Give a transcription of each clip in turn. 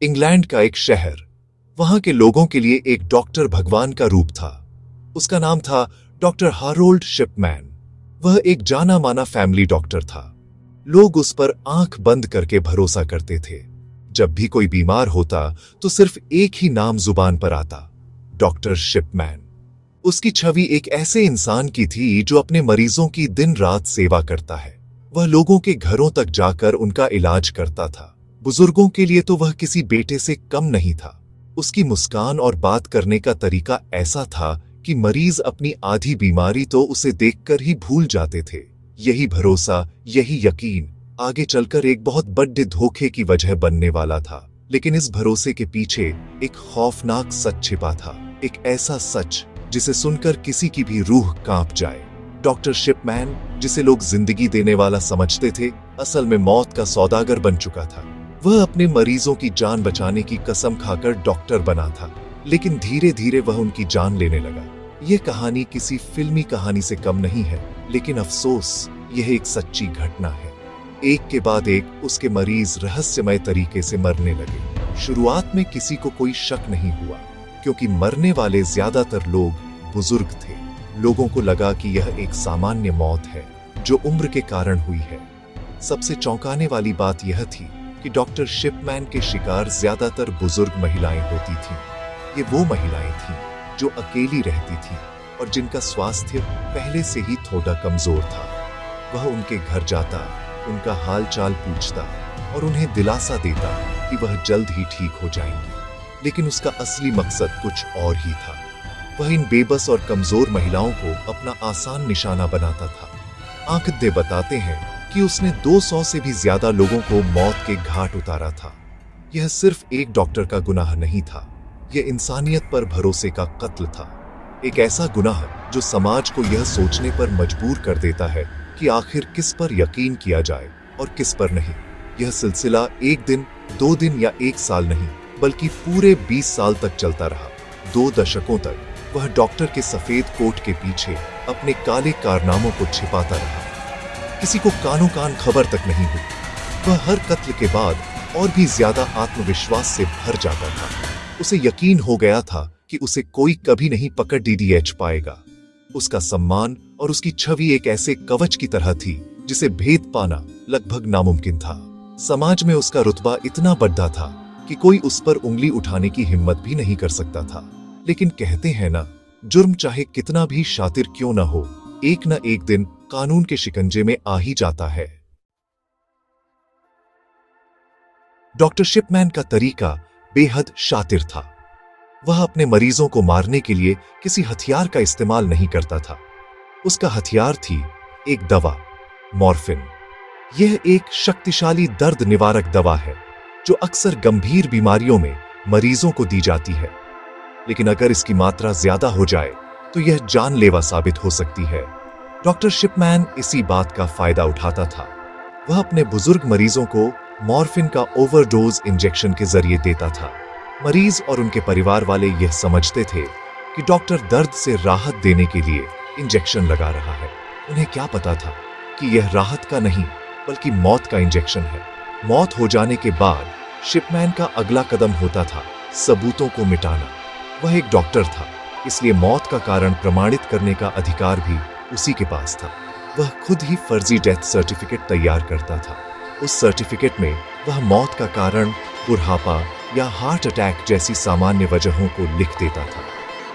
England का एक शहर। वहां के लोगों के लिए एक डॉक्टर भगवान का रूप था। उसका नाम था डॉक्टर हारोल्ड शिपमैन। वह एक जाना माना फैमिली डॉक्टर था। लोग उस पर आंख बंद करके भरोसा करते थे। जब भी कोई बीमार होता तो सिर्फ एक ही नाम जुबान पर आता, डॉक्टर शिपमैन। उसकी छवि एक ऐसे इंसान की थी जो अपने मरीजों की दिन रात सेवा करता है। वह लोगों के घरों तक जाकर उनका इलाज करता था। बुजुर्गों के लिए तो वह किसी बेटे से कम नहीं था। उसकी मुस्कान और बात करने का तरीका ऐसा था कि मरीज अपनी आधी बीमारी तो उसे देखकर ही भूल जाते थे। यही भरोसा, यही यकीन आगे चलकर एक बहुत बड़े धोखे की वजह बनने वाला था। लेकिन इस भरोसे के पीछे एक खौफनाक सच छिपा था। एक ऐसा सच जिसे सुनकर किसी की भी रूह कांप जाए। डॉक्टर शिपमैन, जिसे लोग जिंदगी देने वाला समझते थे, असल में मौत का सौदागर बन चुका था। वह अपने मरीजों की जान बचाने की कसम खाकर डॉक्टर बना था, लेकिन धीरे धीरे वह उनकी जान लेने लगा। यह कहानी किसी फिल्मी कहानी से कम नहीं है, लेकिन अफसोस यह एक सच्ची घटना है। एक के बाद एक उसके मरीज रहस्यमय तरीके से मरने लगे। शुरुआत में किसी को कोई शक नहीं हुआ, क्योंकि मरने वाले ज्यादातर लोग बुजुर्ग थे। लोगों को लगा कि यह एक सामान्य मौत है जो उम्र के कारण हुई है। सबसे चौंकाने वाली बात यह थी कि डॉक्टर शिपमैन के शिकार ज्यादातर बुजुर्ग महिलाएं होती थीं। ये वो महिलाएं थीं जो अकेली रहती थीं और जिनका स्वास्थ्य पहले से ही थोड़ा कमजोर था। वह उनके घर जाता, उनका हाल चाल पूछता और उन्हें दिलासा देता कि वह जल्द ही ठीक हो जाएंगी। लेकिन उसका असली मकसद कुछ और ही था। वह इन बेबस और कमजोर महिलाओं को अपना आसान निशाना बनाता था। आंकड़े बताते हैं कि उसने 200 से भी ज्यादा लोगों को मौत के घाट उतारा था। यह सिर्फ एक डॉक्टर का गुनाह नहीं था, यह इंसानियत पर भरोसे का कत्ल था। एक ऐसा गुनाह जो समाज को यह सोचने पर मजबूर कर देता है कि आखिर किस पर यकीन किया जाए और किस पर नहीं। यह सिलसिला एक दिन, 2 दिन या 1 साल नहीं, बल्कि पूरे 20 साल तक चलता रहा। 2 दशकों तक वह डॉक्टर के सफेद कोट के पीछे अपने काले कारनामों को छिपाता रहा। किसी को कानों कान खबर तक नहीं हुई। वह हर कत्ल के बाद और भी ज्यादा आत्मविश्वास से भर जाता था। उसे यकीन हो गया था कि उसे कोई कभी नहीं पकड़ DDH पाएगा। उसका सम्मान और उसकी छवि एक ऐसे कवच की तरह थी जिसे भेद पाना लगभग नामुमकिन था। समाज में उसका रुतबा इतना बढ़ा था कि कोई उस पर उंगली उठाने की हिम्मत भी नहीं कर सकता था। लेकिन कहते हैं ना, जुर्म चाहे कितना भी शातिर क्यों ना हो, एक न एक दिन कानून के शिकंजे में आ ही जाता है। डॉक्टर शिपमैन का तरीका बेहद शातिर था। वह अपने मरीजों को मारने के लिए किसी हथियार का इस्तेमाल नहीं करता था। उसका हथियार थी एक दवा, मॉर्फिन। यह एक शक्तिशाली दर्द निवारक दवा है जो अक्सर गंभीर बीमारियों में मरीजों को दी जाती है। लेकिन अगर इसकी मात्रा ज्यादा हो जाए तो यह जानलेवा साबित हो सकती है। डॉक्टर शिपमैन इसी बात का फायदा उठाता था। वह अपने बुजुर्ग मरीजों को मॉर्फिन का ओवरडोज इंजेक्शन के जरिए देता था। मरीज और उनके परिवार वाले यह समझते थे कि डॉक्टर दर्द से राहत देने के लिए इंजेक्शन लगा रहा है। उन्हें क्या पता था कि यह राहत का नहीं बल्कि मौत का इंजेक्शन है। मौत हो जाने के बाद शिपमैन का अगला कदम होता था सबूतों को मिटाना। वह एक डॉक्टर था, इसलिए मौत का कारण प्रमाणित करने का अधिकार भी उसी के पास था। वह खुद ही फर्जी डेथ सर्टिफिकेट तैयार करता था। उस सर्टिफिकेट में वह मौत का कारण बुढ़ापा या हार्ट अटैक जैसी सामान्य वजहों को लिख देता था।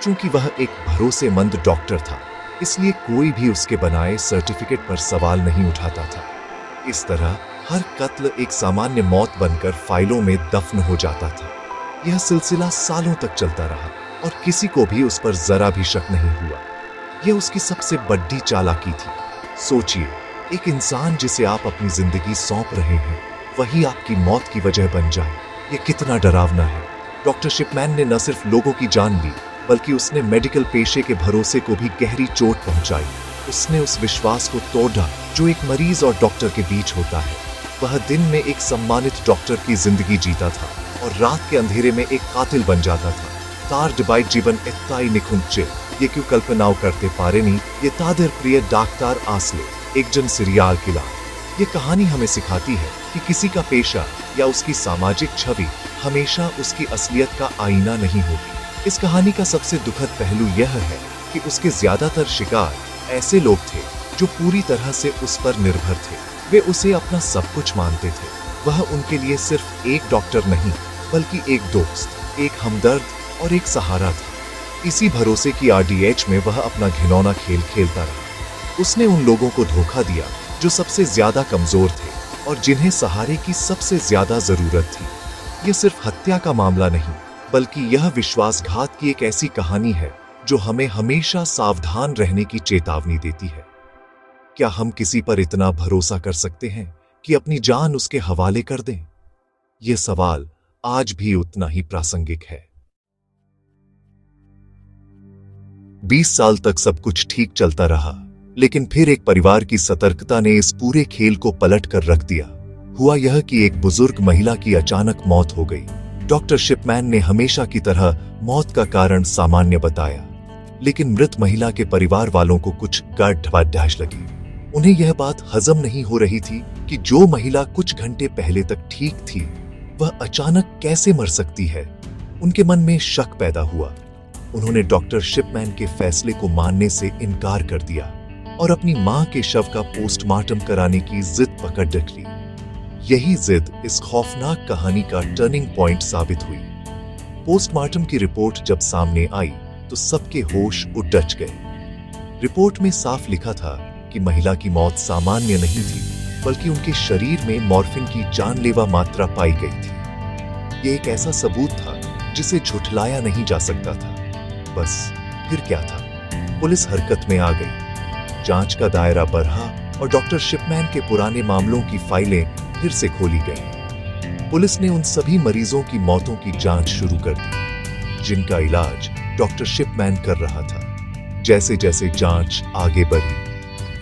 चूंकि वह एक भरोसेमंद डॉक्टर था, इसलिए कोई भी उसके बनाए सर्टिफिकेट पर सवाल नहीं उठाता था। इस तरह हर कत्ल एक सामान्य मौत बनकर फाइलों में दफन हो जाता था। यह सिलसिला सालों तक चलता रहा और किसी को भी उस पर जरा भी शक नहीं हुआ। यह उसकी सबसे बड़ी चालाकी थी। सोचिए, एक इंसान जिसे आप अपनी जिंदगी सौंप रहे हैं, वही आपकी मौत की वजह बन जाए। यह कितना डरावना है। डॉक्टर शिपमैन ने न सिर्फ लोगों की जान ली, बल्कि उसने मेडिकल पेशे के भरोसे को भी गहरी चोट पहुंचाई। उसने उस विश्वास को तोड़ा जो एक मरीज और डॉक्टर के बीच होता है। वह दिन में एक सम्मानित डॉक्टर की जिंदगी जीता था और रात के अंधेरे में एक कातिल बन जाता था। तार डिबाइट जीवन एत्ताई निखुंचे ये क्यों कल्पनाओं करते पारे नहीं। ये तादर प्रिय डाक्तार आसले एक जन सीरियल किलर। ये कहानी हमें सिखाती है कि किसी का पेशा या उसकी सामाजिक छवि हमेशा उसकी असलियत का आईना नहीं होती। इस कहानी का सबसे दुखद पहलू यह है कि उसके ज्यादातर शिकार ऐसे लोग थे जो पूरी तरह से उस पर निर्भर थे। वे उसे अपना सब कुछ मानते थे। वह उनके लिए सिर्फ एक डॉक्टर नहीं, बल्कि एक दोस्त, एक हमदर्द और एक सहारा था। इसी भरोसे की RDH में वह अपना घिनौना खेल खेलता रहा। उसने उन लोगों को धोखा दिया जो सबसे ज्यादा कमजोर थे और जिन्हें सहारे की सबसे ज्यादा जरूरत थी। यह सिर्फ हत्या का मामला नहीं, बल्कि यह विश्वासघात की एक ऐसी कहानी है जो हमें हमेशा सावधान रहने की चेतावनी देती है। क्या हम किसी पर इतना भरोसा कर सकते हैं कि अपनी जान उसके हवाले कर दें? यह सवाल आज भी उतना ही प्रासंगिक है। 20 साल तक सब कुछ ठीक चलता रहा, लेकिन फिर एक परिवार की सतर्कता ने इस पूरे खेल को पलट कर रख दिया। हुआ यह कि एक बुजुर्ग महिला की अचानक मौत हो गई। डॉक्टर शिपमैन ने हमेशा की तरह मौत का कारण सामान्य बताया, लेकिन मृत महिला के परिवार वालों को कुछ गड़बड़ लगी। उन्हें यह बात हजम नहीं हो रही थी कि जो महिला कुछ घंटे पहले तक ठीक थी, वह अचानक कैसे मर सकती है। उनके मन में शक पैदा हुआ। उन्होंने डॉक्टर शिपमैन के फैसले को मानने से इनकार कर दिया और अपनी मां के शव का पोस्टमार्टम कराने की जिद पकड़ रख ली। यही जिद इस खौफनाक कहानी का टर्निंग पॉइंट साबित हुई। पोस्टमार्टम की रिपोर्ट जब सामने आई तो सबके होश उड़च गए। रिपोर्ट में साफ लिखा था कि महिला की मौत सामान्य नहीं थी, बल्कि उनके शरीर में मॉर्फिन की जानलेवा मात्रा पाई गई थी। यह एक ऐसा सबूत था जिसे झुठलाया नहीं जा सकता था। बस फिर क्या था? पुलिस हरकत में आ गई। जांच का दायरा बढ़ा और डॉक्टर शिपमैन के पुराने मामलों की फाइलें फिर से खोली गई। पुलिस ने उन सभी मरीजों की मौतों की जांच शुरू कर दी जिनका इलाज डॉक्टर शिपमैन कर रहा था। जैसे जैसे जांच आगे बढ़ी,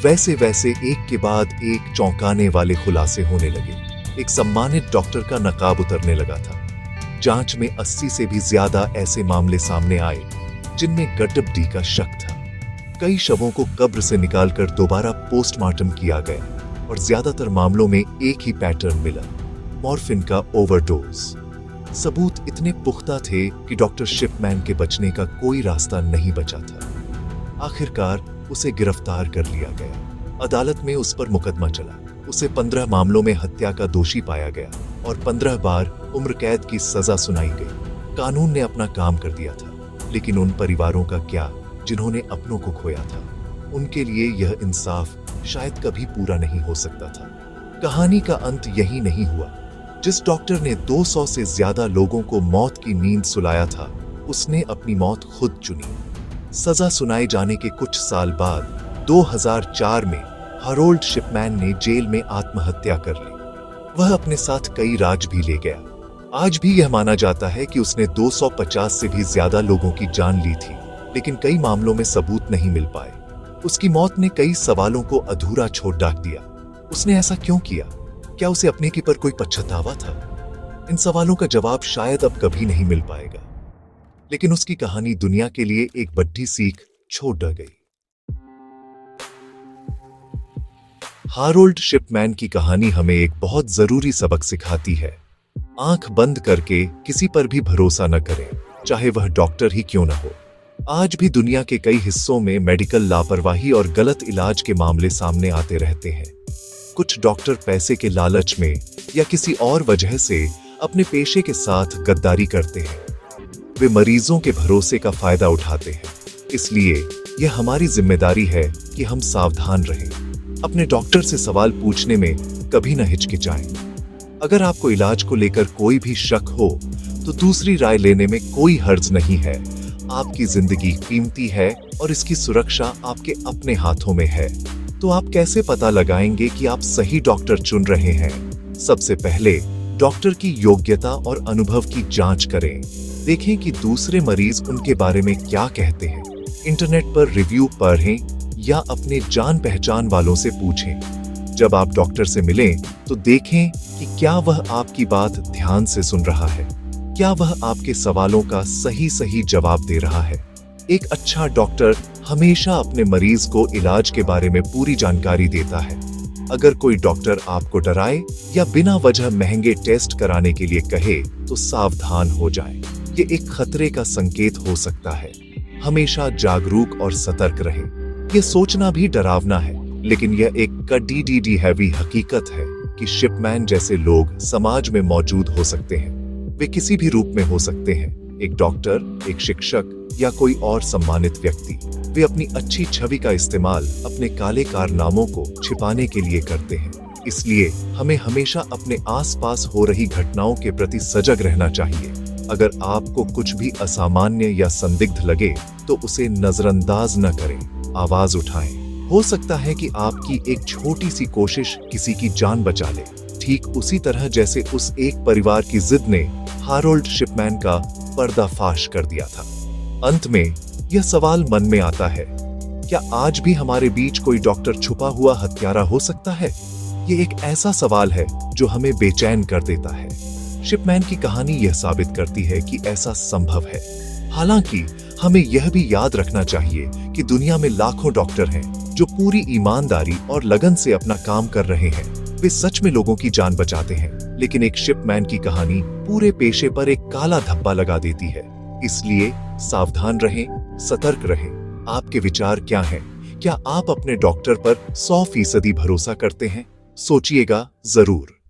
वैसे वैसे एक के बाद एक चौंकाने वाले खुलासे होने लगे। एक सम्मानित डॉक्टर का नकाब उतरने लगा था। जांच में 80 से भी ज्यादा ऐसे मामले सामने आए जिनमें गड़बड़ी का शक था। कई शवों को कब्र से निकालकर दोबारा पोस्टमार्टम किया गया और ज्यादातर मामलों में एक ही पैटर्न मिला, मॉर्फिन का ओवरडोज। सबूत इतने पुख्ता थे कि डॉक्टर शिपमैन के बचने का कोई रास्ता नहीं बचा था। आखिरकार उसे गिरफ्तार कर लिया गया। अदालत में उस पर मुकदमा चला। उसे 15 मामलों में हत्या का दोषी पाया गया और 15 बार उम्र कैद की सजा सुनाई गई। कानून ने अपना काम कर दिया था, लेकिन उन परिवारों का क्या जिन्होंने अपनों को खोया था? उनके लिए यह इंसाफ शायद कभी पूरा नहीं हो सकता था। कहानी का अंत यही नहीं हुआ। जिस डॉक्टर ने 200 से ज्यादा लोगों को मौत की नींद सुलाया था, उसने अपनी मौत खुद चुनी। सजा सुनाए जाने के कुछ साल बाद 2004 में हारोल्ड शिपमैन ने जेल में आत्महत्या कर ली। वह अपने साथ कई राज भी ले गया। आज भी यह माना जाता है कि उसने 250 से भी ज्यादा लोगों की जान ली थी, लेकिन कई मामलों में सबूत नहीं मिल पाए। उसकी मौत ने कई सवालों को अधूरा छोड़ डाक दिया। उसने ऐसा क्यों किया? क्या उसे अपने के पर कोई पछतावा था? इन सवालों का जवाब शायद अब कभी नहीं मिल पाएगा, लेकिन उसकी कहानी दुनिया के लिए एक बड़ी सीख छोड़ गई। हारोल्ड शिपमैन की कहानी हमें एक बहुत जरूरी सबक सिखाती है। आंख बंद करके किसी पर भी भरोसा न करें, चाहे वह डॉक्टर ही क्यों न हो। आज भी दुनिया के कई हिस्सों में मेडिकल लापरवाही और गलत इलाज के मामले सामने आते रहते हैं। कुछ डॉक्टर पैसे के लालच में या किसी और वजह से अपने पेशे के साथ गद्दारी करते हैं। वे मरीजों के भरोसे का फायदा उठाते हैं। इसलिए यह हमारी जिम्मेदारी है कि हम सावधान रहें। अपने डॉक्टर से सवाल पूछने में कभी न हिचकिचाएं। अगर आपको इलाज को लेकर कोई भी शक हो तो दूसरी राय लेने में कोई हर्ज नहीं है। आपकी जिंदगी कीमती है और इसकी सुरक्षा आपके अपने हाथों में है। तो आप कैसे पता लगाएंगे कि आप सही डॉक्टर चुन रहे हैं? सबसे पहले डॉक्टर की योग्यता और अनुभव की जांच करें। देखें कि दूसरे मरीज उनके बारे में क्या कहते हैं। इंटरनेट पर रिव्यू पढ़ें या अपने जान पहचान वालों से पूछें। जब आप डॉक्टर से मिलें तो देखें कि क्या वह आपकी बात ध्यान से सुन रहा है, क्या वह आपके सवालों का सही जवाब दे रहा है। एक अच्छा डॉक्टर हमेशा अपने मरीज को इलाज के बारे में पूरी जानकारी देता है। अगर कोई डॉक्टर आपको डराए या बिना वजह महंगे टेस्ट कराने के लिए कहे तो सावधान हो जाएं। ये एक खतरे का संकेत हो सकता है। हमेशा जागरूक और सतर्क रहें। ये सोचना भी डरावना है, लेकिन यह एक कड़ी हैवी हकीकत है कि शिपमैन जैसे लोग समाज में मौजूद हो सकते हैं। वे किसी भी रूप में हो सकते हैं, एक डॉक्टर, एक शिक्षक या कोई और सम्मानित व्यक्ति। वे अपनी अच्छी छवि का इस्तेमाल अपने काले कारनामों को छिपाने के लिए करते हैं। इसलिए हमें हमेशा अपने आसपास हो रही घटनाओं के प्रति सजग रहना चाहिए। अगर आपको कुछ भी असामान्य या संदिग्ध लगे तो उसे नजरअंदाज न करें, आवाज उठाएं। हो सकता है कि आपकी एक छोटी सी कोशिश किसी की जान बचा ले, ठीक उसी तरह जैसे उस एक परिवार की जिद ने हारोल्ड शिपमैन का पर्दाफाश कर दिया था। अंत में यह सवाल मन में आता है, क्या आज भी हमारे बीच कोई डॉक्टर छुपा हुआ हत्यारा हो सकता है? ये एक ऐसा सवाल है जो हमें बेचैन कर देता है। शिपमैन की कहानी यह साबित करती है कि ऐसा संभव है। हालांकि हमें यह भी याद रखना चाहिए कि दुनिया में लाखों डॉक्टर हैं जो पूरी ईमानदारी और लगन से अपना काम कर रहे हैं। वे सच में लोगों की जान बचाते हैं, लेकिन एक शिपमैन की कहानी पूरे पेशे पर एक काला धब्बा लगा देती है। इसलिए सावधान रहें, सतर्क रहें। आपके विचार क्या हैं? क्या आप अपने डॉक्टर पर 100% भरोसा करते हैं? सोचिएगा जरूर।